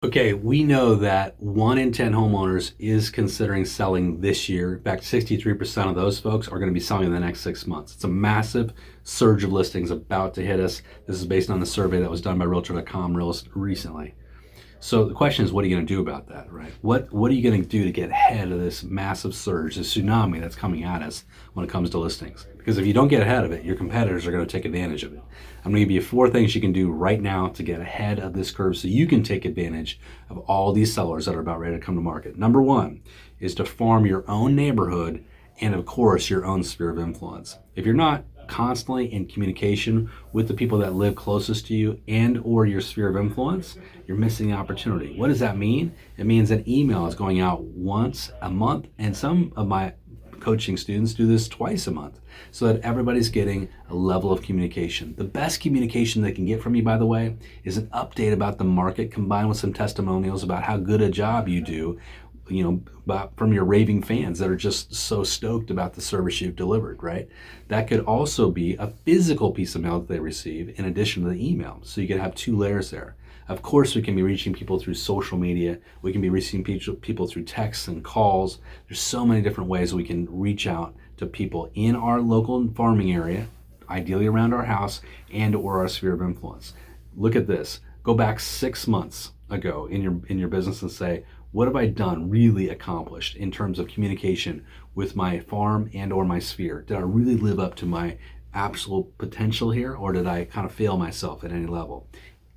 Okay, we know that 1 in 10 homeowners is considering selling this year. In fact, 63% of those folks are going to be selling in the next 6 months. It's a massive surge of listings about to hit us. This is based on the survey that was done by Realtor.com recently. So the question is, what are you going to do about that, right? What are you going to do to get ahead of this massive surge, this tsunami that's coming at us when it comes to listings? Because if you don't get ahead of it, your competitors are going to take advantage of it. I'm going to give you 4 things you can do right now to get ahead of this curve so you can take advantage of all these sellers that are about ready to come to market. Number 1 is to farm your own neighborhood and, of course, your own sphere of influence. If you're not constantly in communication with the people that live closest to you and or your sphere of influence, you're missing the opportunity. What does that mean? It means an email is going out once a month, and some of my coaching students do this twice a month so that everybody's getting a level of communication. The best communication they can get from you, by the way, is an update about the market combined with some testimonials about how good a job you do, from your raving fans that are just so stoked about the service you've delivered, right? That could also be a physical piece of mail that they receive in addition to the email. So you could have 2 layers there. Of course, we can be reaching people through social media. We can be reaching people through texts and calls. There's so many different ways we can reach out to people in our local farming area, ideally around our house and or our sphere of influence. Look at this. Go back 6 months ago in your business and say, what have I done really accomplished in terms of communication with my farm and or my sphere? Did I really live up to my absolute potential here, or did I kind of fail myself at any level?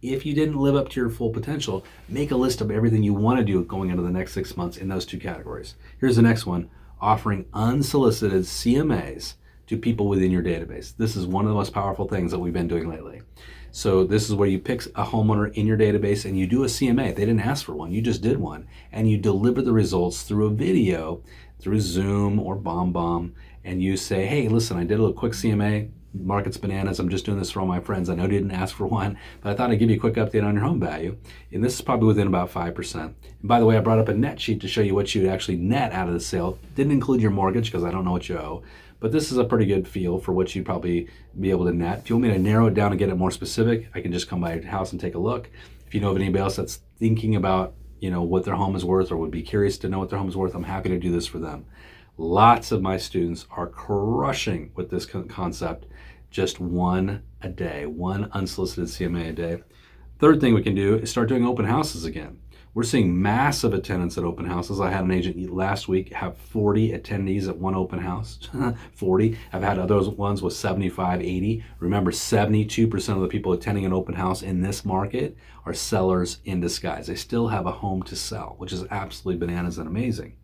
If you didn't live up to your full potential, make a list of everything you want to do going into the next 6 months in those 2 categories. Here's the next one: offering unsolicited CMAs to people within your database. This is one of the most powerful things that we've been doing lately. So this is where you pick a homeowner in your database and you do a CMA. They didn't ask for one, you just did one. And you deliver the results through a video, through Zoom or BombBomb, and you say, hey, listen, I did a little quick CMA, market's bananas, I'm just doing this for all my friends. I know you didn't ask for one, but I thought I'd give you a quick update on your home value. And this is probably within about 5%. And by the way, I brought up a net sheet to show you what you would actually net out of the sale. Didn't include your mortgage because I don't know what you owe. But this is a pretty good feel for what you'd probably be able to net. If you want me to narrow it down and get it more specific, I can just come by your house and take a look. If you know of anybody else that's thinking about, what their home is worth or would be curious to know what their home is worth, I'm happy to do this for them. Lots of my students are crushing with this concept. Just 1 a day, 1 unsolicited CMA a day. Third thing we can do is start doing open houses again. We're seeing massive attendance at open houses. I had an agent last week have 40 attendees at one open house. 40. I've had other ones with 75, 80. Remember, 72% of the people attending an open house in this market are sellers in disguise. They still have a home to sell, which is absolutely bananas and amazing.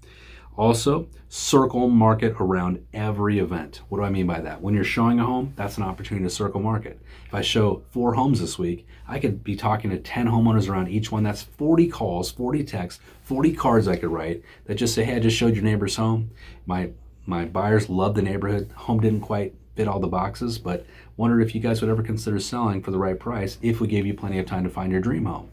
Also, circle market around every event. What do I mean by that? When you're showing a home, that's an opportunity to circle market. If I show 4 homes this week, I could be talking to 10 homeowners around each one. That's 40 calls, 40 texts, 40 cards I could write that just say, hey, I just showed your neighbor's home. My buyers love the neighborhood. Home didn't quite fit all the boxes, but wondered if you guys would ever consider selling for the right price if we gave you plenty of time to find your dream home.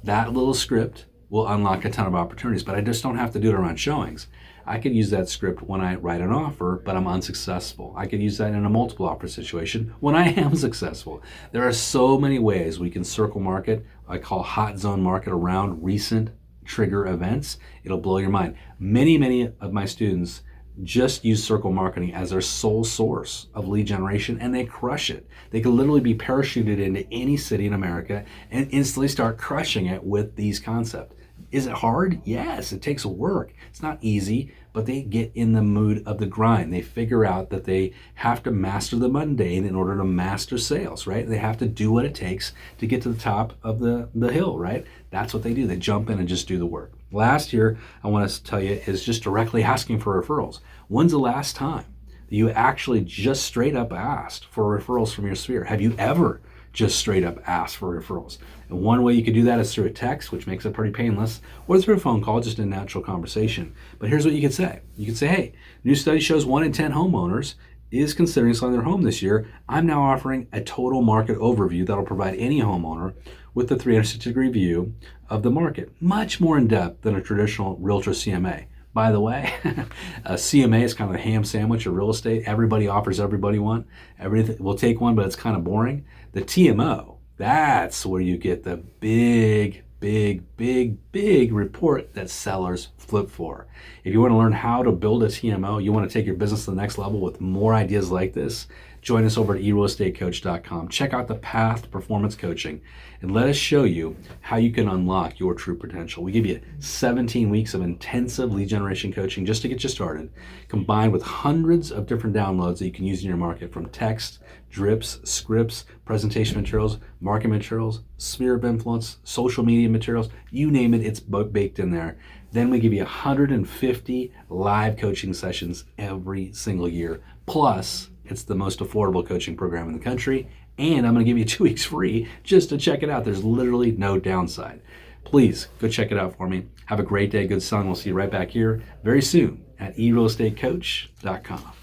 That little script will unlock a ton of opportunities, but I just don't have to do it around showings. I could use that script when I write an offer, but I'm unsuccessful. I could use that in a multiple offer situation when I am successful. There are so many ways we can circle market. I call hot zone market around recent trigger events. It'll blow your mind. Many of my students just use circle marketing as their sole source of lead generation, and they crush it. They can literally be parachuted into any city in America and instantly start crushing it with these concepts. Is it hard? Yes, it takes work. It's not easy, but they get in the mood of the grind. They figure out that they have to master the mundane in order to master sales, right? They have to do what it takes to get to the top of the hill, right? That's what they do. They jump in and just do the work. Last here, I want to tell you is just directly asking for referrals. When's the last time that you actually just straight up asked for referrals from your sphere? Have you ever just straight up ask for referrals? And one way you could do that is through a text, which makes it pretty painless, or through a phone call, just a natural conversation. But here's what you could say. You could say, hey, new study shows 1 in 10 homeowners is considering selling their home this year. I'm now offering a total market overview that'll provide any homeowner with the 360-degree view of the market, much more in depth than a traditional realtor CMA. By the way, a CMA is kind of a ham sandwich of real estate. Everybody offers everybody one. Everything will take one, but it's kind of boring. The TMO, that's where you get the big big report that sellers flip for. If you want to learn how to build a TMO, you want to take your business to the next level with more ideas like this, join us over at eRealEstateCoach.com. Check out the path to performance coaching and let us show you how you can unlock your true potential. We give you 17 weeks of intensive lead generation coaching just to get you started, combined with hundreds of different downloads that you can use in your market, from text, drips, scripts, presentation materials, marketing materials, sphere of influence, social media materials, you name it, it's baked in there. Then we give you 150 live coaching sessions every single year. Plus, it's the most affordable coaching program in the country, and I'm going to give you 2 weeks free just to check it out. There's literally no downside. Please go check it out for me. Have a great day, good selling. We'll see you right back here very soon at eRealEstateCoach.com.